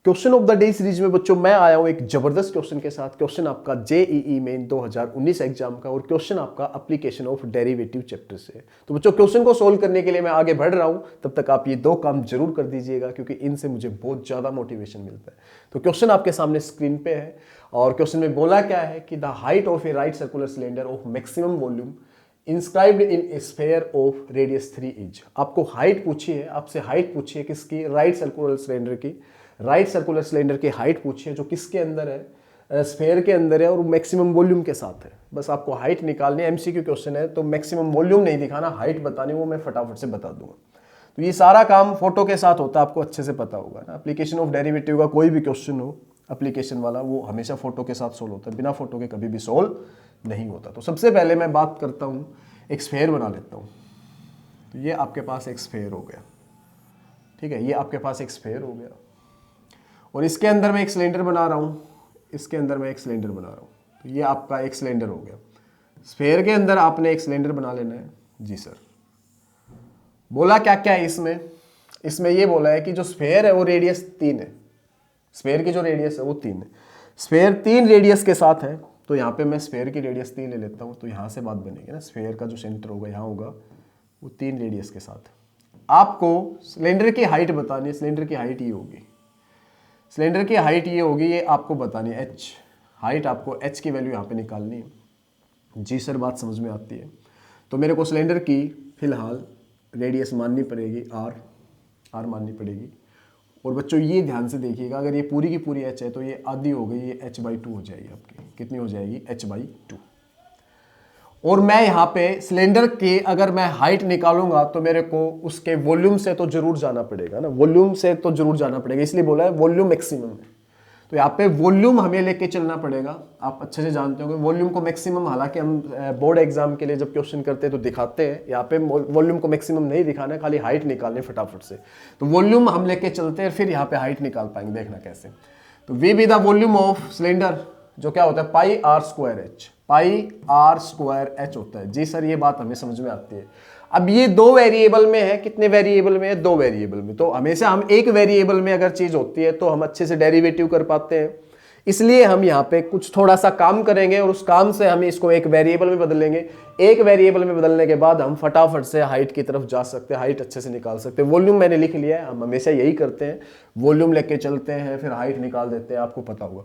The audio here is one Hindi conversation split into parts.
Question of the day series में बच्चों मैं आया हूं एक जबरदस्त क्वेश्चन के साथ। क्वेश्चन आपका जेईई मेन 2019 एग्जाम का और क्वेश्चन आपका एप्लीकेशन ऑफ डेरिवेटिव चैप्टर से। तो बच्चों क्वेश्चन को सोल्व करने के लिए मैं आगे बढ़ रहा हूं, तब तक आप ये दो काम जरूर कर दीजिएगा क्योंकि इनसे मुझे बहुत ज्यादा मोटिवेशन मिलता है। तो क्वेश्चन आपके सामने स्क्रीन पे है और क्वेश्चन में बोला क्या है कि the height of A right circular cylinder of maximum volume inscribed in A sphere of radius 3 inch. आपको हाइट पूछी है, आपसे हाइट पूछी है किसकी? राइट सर्कुलर सिलेंडर की। राइट सर्कुलर सिलेंडर की हाइट पूछी है जो किसके अंदर है? स्फीयर के अंदर है और मैक्सिमम वॉल्यूम के साथ है। बस आपको हाइट निकालनी है, एमसीक्यू क्वेश्चन है तो मैक्सिमम वॉल्यूम नहीं दिखाना, हाइट बतानी, वो मैं फटाफट से बता दूंगा। तो ये सारा काम फोटो के साथ होता है, आपको अच्छे से पता होगा ना। एप्लीकेशन ऑफ डेरिवेटिव का कोई भी क्वेश्चन हो एप्लीकेशन वाला, वो हमेशा फोटो के साथ सोल्व होता है, बिना फोटो के कभी भी सोल्व नहीं होता। तो सबसे पहले मैं बात करता हूँ, एक स्फीयर बना लेता हूँ। तो ये आपके पास एक स्फीयर हो गया, ठीक है, ये आपके पास एक स्फीयर हो गया और इसके अंदर मैं एक सिलेंडर बना रहा हूँ, इसके अंदर मैं एक सिलेंडर बना रहा हूँ। तो ये आपका एक सिलेंडर हो गया। स्फीयर के अंदर आपने एक सिलेंडर बना लेना है। जी सर। बोला क्या क्या है इसमें? इसमें ये बोला है कि जो स्फीयर है वो रेडियस 3 है। स्फीयर की जो रेडियस है वो 3 है। स्फीयर 3 रेडियस के साथ है, तो यहाँ पे मैं स्फीयर की रेडियस 3 ले लेता हूँ। तो यहाँ से बात बनेगी ना, स्फीयर का जो सेंटर होगा यहाँ होगा, वो 3 रेडियस के साथ। आपको सिलेंडर की हाइट बतानी है। सिलेंडर की हाइट ये होगी, सिलेंडर की हाइट ये होगी, ये आपको बतानी है h। हाइट आपको h की वैल्यू यहाँ पे निकालनी है। जी सर, बात समझ में आती है। तो मेरे को सिलेंडर की फिलहाल रेडियस माननी पड़ेगी r माननी पड़ेगी। और बच्चों ये ध्यान से देखिएगा, अगर ये पूरी की पूरी h है तो ये आधी हो गई, ये h/2 हो जाएगी आपकी। कितनी हो जाएगी? h/2। और मैं यहाँ पे सिलेंडर के अगर मैं हाइट निकालूंगा तो मेरे को उसके वॉल्यूम से तो जरूर जाना पड़ेगा ना, वॉल्यूम से तो जरूर जाना पड़ेगा, इसलिए बोला है वॉल्यूम मैक्सिमम है। तो यहाँ पे वॉल्यूम हमें लेके चलना पड़ेगा। आप अच्छे से जानते हो वॉल्यूम को मैक्सिमम, हालांकि हम बोर्ड एग्जाम के लिए जब क्वेश्चन करते हैं तो दिखाते हैं, यहाँ पे वॉल्यूम को मैक्सिमम नहीं दिखाना है, खाली हाइट निकालनी फटाफट से। तो वॉल्यूम हम लेके चलते हैं, फिर यहाँ पे हाइट निकाल पाएंगे, देखना कैसे। तो we be the volume of cylinder, जो क्या होता है πr²h, πr²h होता है। जी सर, ये बात हमें समझ में आती है। अब ये दो वेरिएबल में है, कितने वेरिएबल में है? दो वेरिएबल में। तो हमेशा हम एक वेरिएबल में अगर चीज होती है तो हम अच्छे से डेरिवेटिव कर पाते हैं, इसलिए हम यहाँ पे कुछ थोड़ा सा काम करेंगे और उस काम से हम इसको एक वेरिएबल में बदलेंगे। एक वेरिएबल में बदलने के बाद हम फटाफट से हाइट की तरफ जा सकते हैं, हाइट अच्छे से निकाल सकते हैं। वॉल्यूम मैंने लिख लिया है, हम हमेशा यही करते हैं, वॉल्यूम लेके चलते हैं फिर हाइट निकाल देते हैं, आपको पता होगा।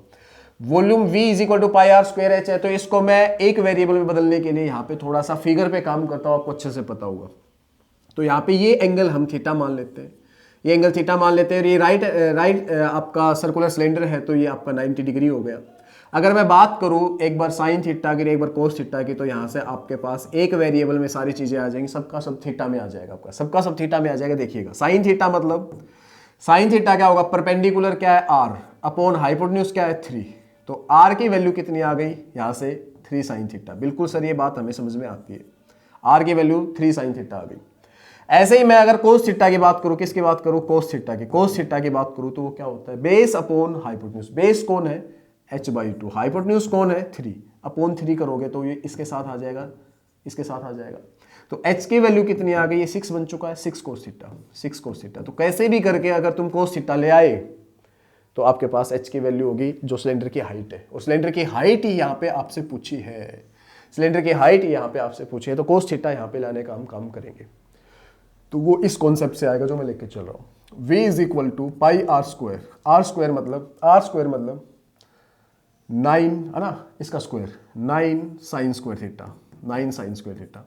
Volume V is equal to πr²h है। तो इसको मैं एक वेरिएबल में बदलने के लिए यहाँ पे थोड़ा सा फिगर पे काम करता हूँ, आपको अच्छे से पता होगा। तो यहाँ पे ये एंगल हम थीटा मान लेते हैं, ये एंगल थीटा मान लेते हैं। और ये राइट आपका सर्कुलर सिलेंडर है तो ये आपका 90 डिग्री हो गया। अगर मैं बात करूँ एक बार साइन थीटा की, एक बार कोस थीटा की, तो यहाँ से आपके पास एक वेरिएबल में सारी चीजें आ जाएंगी, सबका सब थीटा में आ जाएगा, आपका सबका सब थीटा में आ जाएगा। देखिएगा साइन थीटा मतलब, साइन थीटा क्या होगा? परपेंडिकुलर क्या है? r अपॉन हाइपोटेन्यूज क्या है? 3। तो r की वैल्यू कितनी आ गई? यहाँ से 3 साइन थीटा। बिल्कुल सर, ये बात हमें समझ में आती है, r की वैल्यू 3 साइन थीटा आ गई। ऐसे ही मैं अगर कोस थीटा की बात करूं, किसकी बात करूं? कोस थीटा की। कोस थीटा की बात करूं तो वो क्या होता है? Base upon hypotenuse. बेस कौन है? h/2। हाइपोटेन्यूज कौन है? 3 अपॉन 3 करोगे तो ये इसके साथ आ जाएगा, इसके साथ आ जाएगा। तो h की वैल्यू कितनी आ गई? ये 6 बन चुका है, 6 कोस थीटा, 6 कोस थीटा। तो कैसे भी करके अगर तुम कोस थीटा ले आए तो आपके पास h की वैल्यू होगी जो सिलेंडर की हाइट है, और सिलेंडर की हाइट ही यहाँ पे आपसे पूछी है, सिलेंडर की हाइट ही यहाँ पे आपसे पूछी है। तो कोस थीटा यहाँ पे लाने का हम काम करेंगे। तो वो इस कॉन्सेप्ट से आएगा जो मैं लेके चल रहा हूँ। V is equal to πr²। r² मतलब 9 है ना, इसका square 9 sign square theta, 9 sign square theta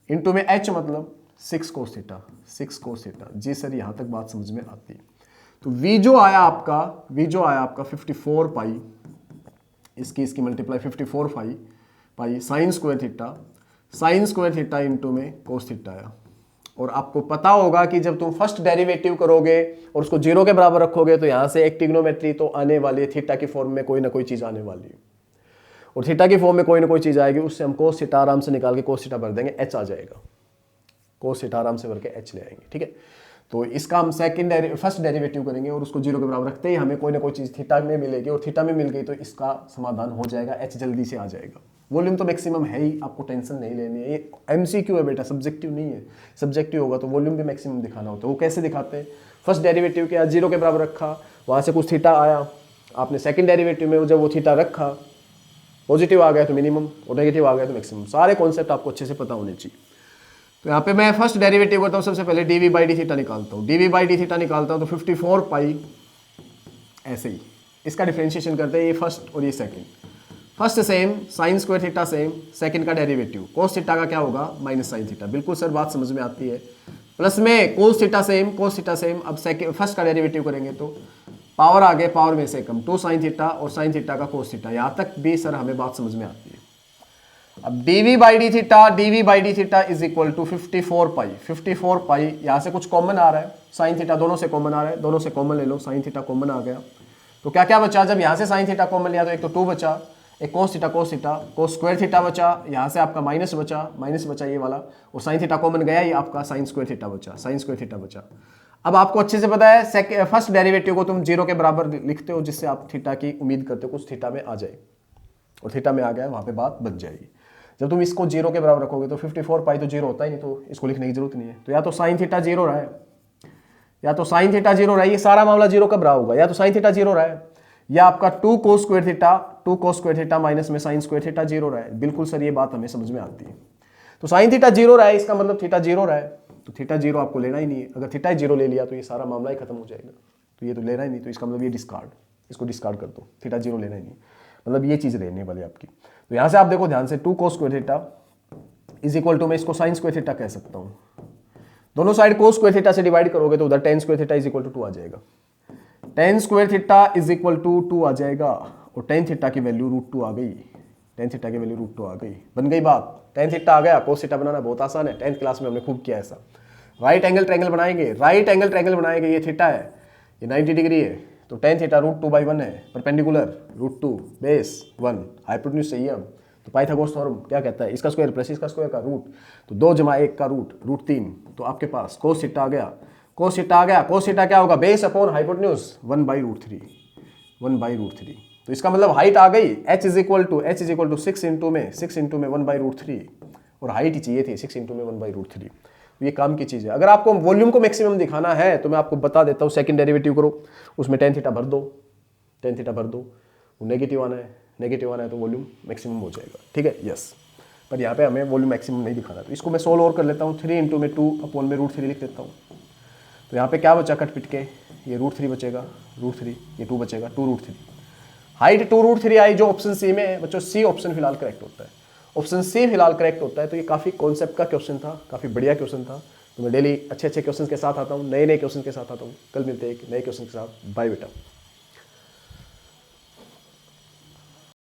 into में h मतलब 6 कोस थीटा, 6 कोस थीटा। जी सर, यहाँ तक बात समझ में आती है। तो V जो आया आपका 54 पाई, इसकी multiply 54 pi sine square theta into में कोस थीटा आया। और आपको पता होगा कि जब तुम फर्स्ट डेरिवेटिव करोगे और उसको 0 के बराबर रखोगे तो यहां से एक ट्रिग्नोमेट्री तो आने वाली है, थीटा की फॉर्म में कोई ना कोई चीज आने वाली है, और थीटा की फॉर्म में कोई ना कोई चीज आएगी, उससे हम कोस थीटा आराम से निकाल के कोस थीटा भर देंगे, h आ जाएगा, कोस थीटा आराम से भर के h ले आएंगे। ठीक है, तो इसका हम फर्स्ट डेरिवेटिव करेंगे और उसको 0 के बराबर रखते ही हमें कोई ना कोई चीज थीटा में मिलेगी, और थीटा में मिल गई तो इसका समाधान हो जाएगा, h जल्दी से आ जाएगा। वॉल्यूम तो मैक्सिमम है ही, आपको टेंशन नहीं लेनी है, ये एमसीक्यू है बेटा, सब्जेक्टिव नहीं है। सब्जेक्टिव होगा तो वॉल्यूम भी मैक्सिमम दिखाना होता है। वो कैसे दिखाते हैं? फर्स्ट डेरिवेटिव के 0 के बराबर रखा, वहाँ से कुछ थीटा आया, आपने सेकंड डेरिवेटिव में जब वो थीटा रखा, पॉजिटिव आ गया तो मिनिमम और नेगेटिव आ गया तो मैक्सिमम। सारे कॉन्सेप्ट आपको अच्छे से पता होने चाहिए। तो यहाँ पे मैं फर्स्ट डेरिवेटिव करता हूँ, सबसे पहले डी बाई डी थीटा निकालता हूँ। डी बाई डी थीटा निकालता हूँ तो 54 पाई, ऐसे ही इसका डिफ्रेंशिएशन करते हैं, ये फर्स्ट और ये second. First sem, sign square theta same, second का डेरिवेटिव कोस थीटा का क्या होगा माइनस साइन थीटा। बिल्कुल सर बात समझ में आती है। प्लस में cos theta same, cos theta same. अब सेकंड फर्स्ट का डेरिवेटिव करेंगे तो पावर आ गए, पावर में से कम 2 साइन थीटा और साइन थीटा का कोस थीटा। यहाँ तक भी सर हमें बात समझ में आती है। अब dv by d theta is equal to 54 pi. 54 pi यहाँ से कुछ कॉमन आ रहा है, साइन थीटा दोनों से कॉमन आ रहा है, दोनों से कॉमन ले लो, साइन थीटा कॉमन आ गया तो क्या क्या बचा। जब यहाँ से साइन थीटा कॉमन लिया तो एक तो 2 बचा, एक cos theta cos square theta बचा, यहाँ से आपका माइनस बचा ये वाला, और साइन थीटा कॉमन गया, ये आपका साइन स्क्वायर थीटा बचा। अब आपको अच्छे से पता है फर्स्ट डेरिवेटिव को तुम 0 के बराबर लिखते हो, जिससे आप थीटा की उम्मीद करते हो कुछ थीटा में आ जाए, और थीटा में आ गया वहाँ पे बात बच जाएगी। जब तुम इसको 0 के बराबर रखोगे तो 54 पाई तो 0 होता ही नहीं, तो इसको लिखने की जरूरत नहीं है। तो या तो साइन थीटा 0 रहा है, या तो साइन थीटा 0 रहा है, ये सारा मामला 0 कब रहा होगा, या तो साइन थीटा 0 रहा है, या आपका 2 कोस स्क्वायर थीटा माइनस में साइन स्क्वायर थीटा 0 रहा है। बिल्कुल सर ये बात हमें समझ में आती है। तो साइन थीटा 0 रहा है, इसका मतलब थीटा 0 रहा है, तो थीटा 0 आपको लेना ही नहीं है। अगर थीटा 0 ले लिया तो ये सारा मामला ही खत्म हो जाएगा, तो ये तो लेना ही नहीं, तो इसका मतलब ये डिस्कार्ड, इसको डिस्कार्ड कर दो, थीटा 0 लेना ही नहीं, मतलब ये चीज़ रहने वाली आपकी। तो यहाँ से आप देखो ध्यान से, 2 cos square theta is equal to, मैं इसको साइन स्क्वायर थीटा कह सकता हूँ। दोनों साइड कोस स्क्वायर थीटा से डिवाइड करोगे तो उधर tan square theta is equal to 2 आ जाएगा। Tan square theta is equal to 2 आ जाएगा, और टेन थीटा की वैल्यू √2 आ गई। टेन थीटा की वैल्यू √2 आ गई, बन गई बात। टेन थीटा आ गया, कोस थीटा बनाना बहुत आसान है, 10th क्लास में हमने खूब किया ऐसा। राइट एंगल ट्रायंगल बनाएंगे, ये थीटा है, ये 90 डिग्री है, तो टेन थीटा √2/1 है, परपेंडिकुलर √2 बेस 1, हाइपोटेन्यूज चाहिए हम, तो पाइथागोरस थ्योरम क्या कहता है, इसका स्क्वायर प्लस इसका स्क्वायर का रूट, तो 2 + 1 का रूट √3, तो आपके पास कोस थीटा आ गया। कोस थीटा क्या होगा, बेस अपॉन हाइपोटेन्यूज 1/√3। तो इसका मतलब हाइट आ गई, h is equal to 6 into में 1/√3, और हाइट ही चाहिए थी 6 इंटू में 1/√3। ये काम की चीज़ है। अगर आपको वॉल्यूम को मैक्सिमम दिखाना है तो मैं आपको बता देता हूँ, सेकंड डेरिवेटिव करो, उसमें टेन थीटा भर दो, वो नेगेटिव आना है तो वॉल्यूम मैक्सिमम हो जाएगा, ठीक है, यस। पर यहाँ पे हमें वॉल्यूम मैक्सिमम नहीं दिखाना, तो इसको मैं सोल्व और कर लेता हूँ। 3 इंटू में 2/√3 लिख देता हूँ। तो यहाँ पे क्या बचा कट पिट के, ये √3 बचेगा, √3, ये 2 बचेगा, 2√3। हाइट 2√3 आई जो ऑप्शन सी में है बच्चों, सी ऑप्शन फिलहाल करेक्ट होता है, ऑप्शन सी फिलहाल करेक्ट होता है। तो ये काफ़ी कॉन्सेप्ट का क्वेश्चन था, काफ़ी बढ़िया क्वेश्चन था। तो मैं डेली अच्छे क्वेश्चन के साथ आता हूँ, नए क्वेश्चन के साथ आता हूँ। कल मिलते हैं एक नए क्वेश्चन के साथ। बाय बेटा।